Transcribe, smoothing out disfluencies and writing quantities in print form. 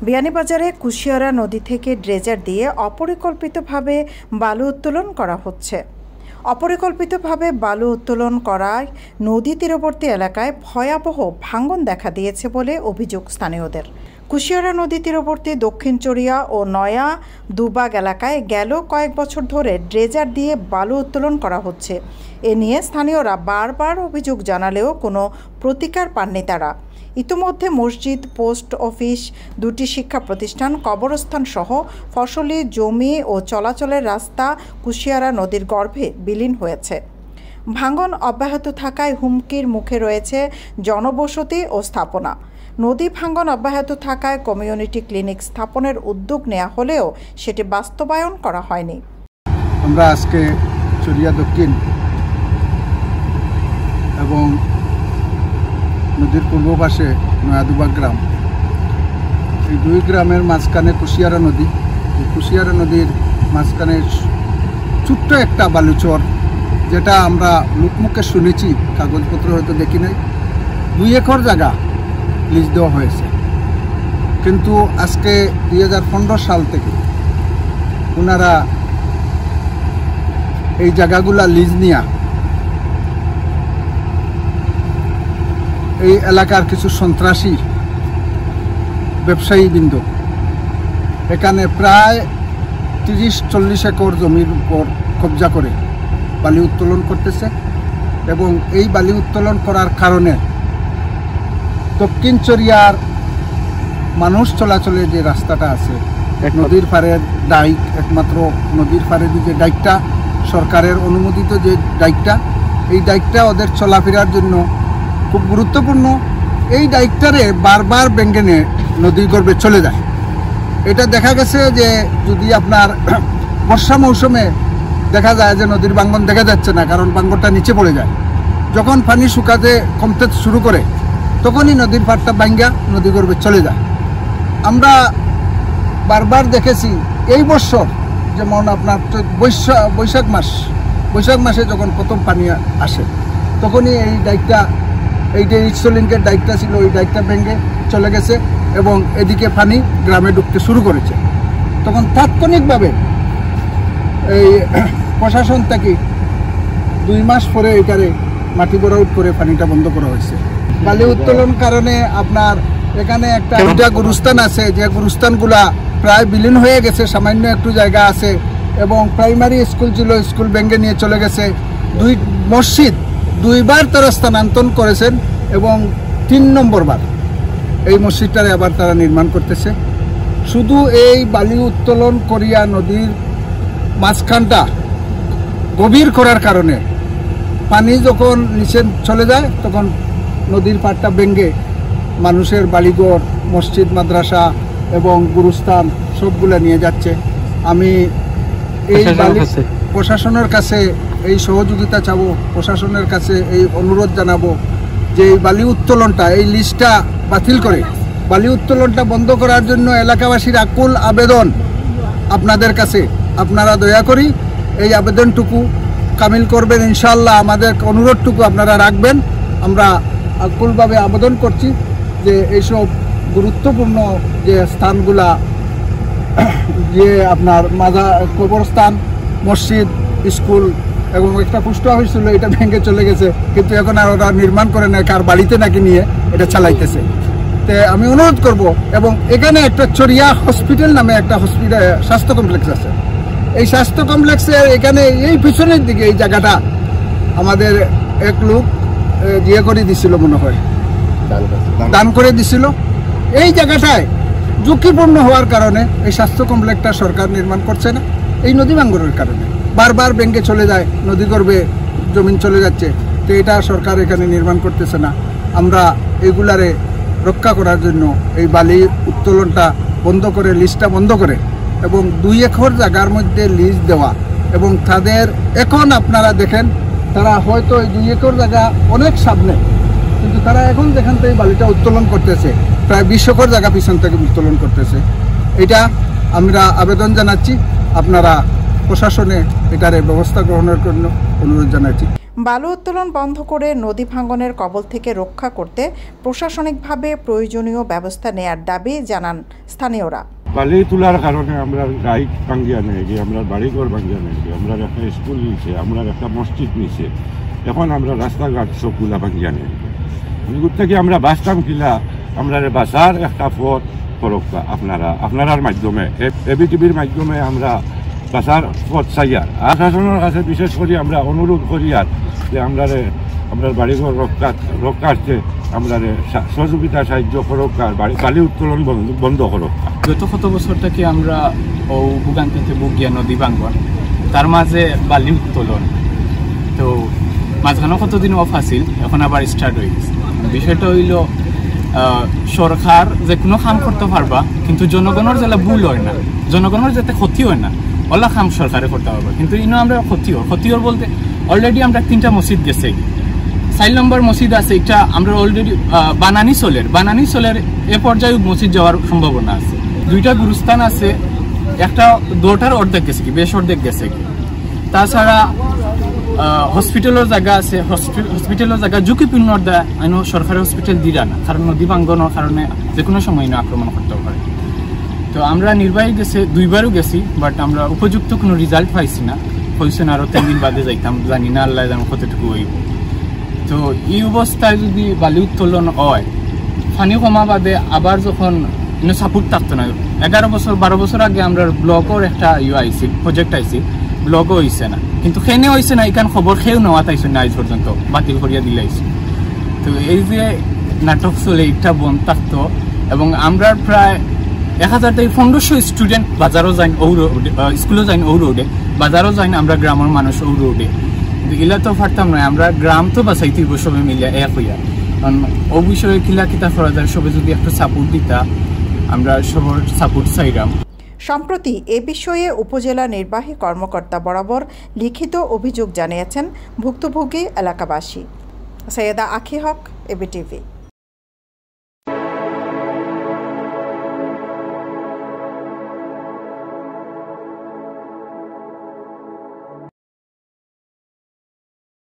বিয়ানীবাজারে কুশিয়ারা নদী থেকে ড্রেজার দিয়ে অপরিকল্পিতভাবে বালু উত্তোলন করা হচ্ছে। অপরিকল্পিতভাবে বালু উত্তোলন করায় নদী তীরবর্তী এলাকায় ভয়াবহ ভাঙন দেখা দিয়েছে বলে অভিযোগ স্থানীয়দের। কুশিয়ারা নদী তীরবর্তী দক্ষিণ চরিয়া ও নয়া দুবাগ এলাকায় গেল কয়েক বছর ধরে ড্রেজার দিয়ে বালু উত্তোলন করা হচ্ছে। এ নিয়ে স্থানীয়রা বারবার অভিযোগ জানালেও কোনো প্রতিকার পাননি তারা। ইতিমধ্যে মসজিদ, পোস্ট অফিস, দুটি শিক্ষা প্রতিষ্ঠান, কবরস্থান সহ ফসলি জমি ও চলাচলের রাস্তা কুশিয়ারা নদীর গর্ভে বিলীন হয়েছে। ভাঙন অব্যাহত থাকায় হুমকির মুখে রয়েছে জনবসতি ও স্থাপনা। নদী ভাঙন অব্যাহত থাকায় কমিউনিটি ক্লিনিক স্থাপনের উদ্যোগ নেওয়া হলেও সেটি বাস্তবায়ন করা হয়নি। আমরা আজকে চরিয়া দক্ষিণ এবং নদীর পূর্ব পাশে নয়াদুবাগ গ্রাম, এই দুই গ্রামের মাঝখানে কুশিয়ারা নদী। এই কুশিয়ারা নদীর মাঝখানে ছোট্ট একটা বালুচর, যেটা আমরা লোকমুখে শুনেছি, কাগজপত্র হয়তো দেখি নাই। 2 একর জায়গা লিজ দেওয়া হয়েছে, কিন্তু আজকে 2015 সাল থেকে ওনারা এই জায়গাগুলা লিজ নিয়া এই এলাকার কিছু সন্ত্রাসী ব্যবসায়ীবৃন্দ এখানে প্রায় 30-40 একর জমির উপর কবজা করে বালি উত্তোলন করতেছে। এবং এই বালি উত্তোলন করার কারণে দক্ষিণ চরিয়ার মানুষ চলাচলে যে রাস্তাটা আছে, নদীর পাড়ের ডাইক, একমাত্র নদীর পাড়ের যে ডাইকটা সরকারের অনুমোদিত যে ডাইকটা, এই ডাইকটা ওদের চলাফেরার জন্য খুব গুরুত্বপূর্ণ। এই ডাইকটারে বারবার ভেঙে নিয়ে নদীর গর্ভে চলে যায়। এটা দেখা গেছে যে যদি আপনার বর্ষা মৌসুমে দেখা যায় যে নদীর ভাঙন দেখা যাচ্ছে না, কারণ ভাঙনটা নিচে পড়ে যায়। যখন পানি শুকাতে কমতে শুরু করে তখনই নদীর পাড়টা ভাঙ্গা নদী গর্ভে চলে যায়। আমরা বারবার দেখেছি এই বছর, যেমন আপনার বৈশাখ মাসে যখন প্রথম পানি আসে, তখনই এই ডাইকটা, এই যে ইটসলিংকের ডাইকটা ছিল, ওই ডাইকটা ভেঙে চলে গেছে এবং এদিকে পানি গ্রামে ঢুকতে শুরু করেছে। তখন তাৎক্ষণিকভাবে এই প্রশাসন থেকে 2 মাস পরে এটারে মাটি ভরাট করে পানিটা বন্ধ করা হয়েছে। বালি উত্তোলন কারণে আপনার এখানে একটা গুরুস্থান আছে, যে গুরুস্থানগুলা প্রায় বিলীন হয়ে গেছে, সামান্য একটু জায়গা আছে। এবং প্রাইমারি স্কুল ছিল, স্কুল ভেঙে নিয়ে চলে গেছে। মসজিদ 2বার তারা স্থানান্তর করেছেন এবং 3 নম্বর বার এই মসজিদটারে আবার তারা নির্মাণ করতেছে। শুধু এই বালি উত্তোলন করিয়া নদীর মাঝখানটা গভীর করার কারণে পানি যখন নিচে চলে যায়, তখন নদীর পাড়টা ভেঙে মানুষের বাড়িঘর, মসজিদ, মাদ্রাসা এবং গুরুস্থান সবগুলা নিয়ে যাচ্ছে। আমি এই প্রশাসনের কাছে এই সহযোগিতা চাবো, প্রশাসনের কাছে এই অনুরোধ জানাবো যে এই বালি উত্তোলনটা, এই লিস্টটা বাতিল করে বালি উত্তোলনটা বন্ধ করার জন্য এলাকাবাসীর আকুল আবেদন আপনাদের কাছে। আপনারা দয়া করি এই আবেদনটুকু কামিল করবেন ইনশাআল্লাহ। আমাদের অনুরোধটুকু আপনারা রাখবেন। আমরা আকুলভাবে আবেদন করছি যে এইসব গুরুত্বপূর্ণ যে স্থানগুলা, যে আপনার কবরস্থান, মসজিদ, স্কুল এবং একটা পোস্ট অফিস ছিল, এটা ভেঙে চলে গেছে, কিন্তু এখন আর ওরা নির্মাণ করে না, কার বাড়িতে নাকি নিয়ে এটা চালাইতেছে। তো আমি অনুরোধ করব, এবং এখানে একটা চরিয়া হসপিটাল নামে একটা স্বাস্থ্য কমপ্লেক্স আছে। এই স্বাস্থ্য কমপ্লেক্সের এখানে এই পিছনের দিকে এই জায়গাটা আমাদের এক লোক ইয়ে করে দিছিল, মনে হয় দান করে দিছিল। এই জায়গাটায় ঝুঁকিপূর্ণ হওয়ার কারণে এই স্বাস্থ্য কমপ্লেক্সটা সরকার নির্মাণ করছে না। এই নদী ভাঙনের কারণে বারবার ব্যাংকে চলে যায়, নদী গর্ভে জমিন চলে যাচ্ছে। তো এটা সরকার এখানে নির্মাণ করতেছে না। আমরা এগুলারে রক্ষা করার জন্য এই বালি উত্তোলনটা বন্ধ করে, লিজটা বন্ধ করে, এবং 2 একর জায়গার মধ্যে লিজ দেওয়া। এবং তাদের এখন আপনারা দেখেন, তারা হয়তো এই 2 একর জায়গা অনেক সামনে, কিন্তু তারা এখন যেখান থেকে বালিটা উত্তোলন করতেছে প্রায় 20 একর জায়গা পিছন থেকে উত্তোলন করতেছে। এটা আমরা আবেদন জানাচ্ছি, আপনারা প্রশাসনে এটার ব্যবস্থা গ্রহণের জন্য অনুরোধ জানাচ্ছি। বালু উত্তোলন বন্ধ করে নদী ভাঙনের কবল থেকে রক্ষা করতে প্রশাসনিকভাবে প্রয়োজনীয় ব্যবস্থা নেয়ার দাবি জানান স্থানীয়রা। বালি তোলার কারণে আমরা রাইট ভাঙ্গিয়া নিয়ে গিয়ে আমরা বাড়িঘর ভাঙ্গিয়া নিয়ে গিয়ে আমরা একটা স্কুল নিচে আমরা একটা মসজিদ নিচে এখন আমরা রাস্তাঘাট সবগুলা ভাঙ্গিয়া নিয়ে গিয়ে থেকে আমরা বাঁচতাম কিলা আমরা বাঁচার একটা পথ পরক্কা আপনারার মাধ্যমে এবিটিভির মাধ্যমে আমরা বাঁচার পথ চাইয়ার প্রশাসনের কাছে বিশেষ করে আমরা অনুরোধ করি আর যে আমরা বাড়িঘর রক্ষার্থে আমরা সহযোগিতা সাহায্য করুক আর বালি উত্তোলন বন্ধ করুক। গত কত বছর থেকে আমরা ভোগান্তিতে ভুগিয়া নদী ভাঙ্গন তার মাঝে বালি উত্তোলন তো মাঝখানে কতদিন অফ আছিল এখন আবার স্টার্ট হয়ে গেছে। বিষয়টা হইল সরকার যে কোনো কাম করতে পারবা কিন্তু জনগণের যারা ভুল হয় না জনগণের যাতে ক্ষতি হয় না ওলা কাম সরকারে করতে পারবা কিন্তু ইনো আমরা ক্ষতিও বলতে অলরেডি আমরা 3টা মসজিদ গেছে 4 নম্বর মসজিদ আছে এটা আমরা অলরেডি বানানি চলের এ পর্যায়ে মসজিদ যাওয়ার সম্ভাবনা আছে 2টা গুরুস্থান আছে একটা 2টার অর্ধেক গেছে কি বেশ অর্ধেক গেছে কি তাছাড়া হসপিটালের জায়গা আছে হসপিটালের জায়গা ঝুঁকিপূর্ণ সরকারি হসপিটাল দিরা না কারণ নদী ভাঙ্গনের কারণে যে কোনো সময় আক্রমণ করতে পারে। তো আমরা নির্বাহী গেছে 2বারও গেছি বাট আমরা উপযুক্ত কোনো রেজাল্ট পাইছি না হয়েছে না আরও 3 দিন বাদে যাইতাম জানি না আল্লাহ যেন কতটুকু হইব। তো এই অবস্থায় যদি বালি উত্তোলন হয় পানি কমা বাদে আবার যখন সাপোর্ট থাকতো না 11 বছর 12 বছর আগে আমরা ব্লকের একটা আইছিল প্রজেক্ট আইছিল ব্লগও হয়েছে না কিন্তু সেনে হয়েছে না এখান খবর খেয়েও নেওয়া তাইছে না আজ পর্যন্ত বাতিল করিয়া দিলাইছে। তো এই যে নাটক চলে এটা বন্ধ থাকতো এবং আমরা প্রায় 1000 থেকে 1500 স্টুডেন্ট বাজারও যাই স্কুলও যাই রোডে বাজারও যাই আমরা গ্রামের মানুষ রোডে এগুলা তো পারতাম নয় আমরা গ্রাম তো বাঁচাইতে সবে মিলিয়া এক হইয়া কারণ ও বিষয়ে কিতা করা যায় সবে যদি একটা সাপোর্ট দিতা আমরা সবার সাপোর্ট চাইলাম। সম্প্রতি এ বিষয়ে উপজেলা নির্বাহী কর্মকর্তা বরাবর লিখিত অভিযোগ জানিয়েছেন ভুক্তভোগী এলাকাবাসী। সৈয়দা আখি হক, এবিটিভি।